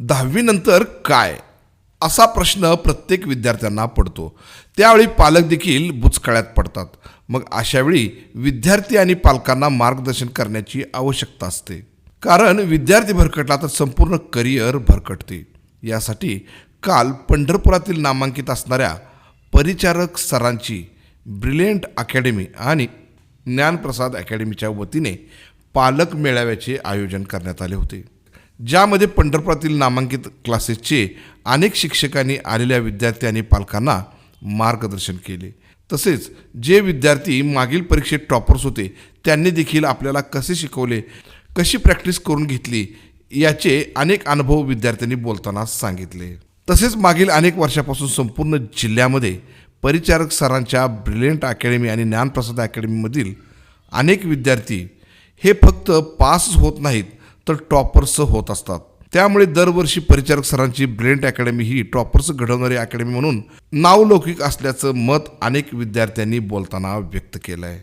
10वी नंतर काय असा प्रश्न प्रत्येक विद्यार्थ्यांना पडतो। त्यावेळी पालक देखील बुचकळ्यात पडतात। मग अशावेळी विद्यार्थी आणि पालकांना मार्गदर्शन करण्याची आवश्यकता असते, कारण विद्यार्थी भरकटला तर संपूर्ण करिअर भरकटते। यासाठी काल पंढरपुरातील नामांकित असणाऱ्या परिचारक सरांची ब्रिलियंट अकॅडमी आणि ज्ञानप्रसाद अकॅडमीच्या वतीने पालक मेळाव्याचे आयोजन करण्यात आले होते, ज्यामध्ये पंढरपुरातील नामांकित क्लासेसचे अनेक शिक्षकांनी आलेल्या विद्यार्थी आणि पालकांना मार्गदर्शन केले। तसेच जे विद्यार्थी मागील परीक्षेत टॉपर्स होते त्यांनी देखील आपल्याला कसे शिकवले, कशी प्रॅक्टिस करून घेतली याचे अनेक अनुभव विद्यार्थ्यांनी बोलताना सांगितले। तसेच मागील अनेक वर्षापासून संपूर्ण जिल्ह्यामध्ये परिचारक सरांच्या ब्रिलियंट अकॅडमी आणि ज्ञानप्रसाद अकॅडमीमधील अनेक विद्यार्थी हे फक्त पास होत नाहीत तर टॉपर्स होत असतात। त्यामुळे दरवर्षी परिचारक सरांची ब्रिलियंट अकॅडमी ही टॉपर्स घडवणारी अकॅडमी म्हणून नावलौकिक असल्याचं मत अनेक विद्यार्थ्यांनी बोलताना व्यक्त केलं आहे।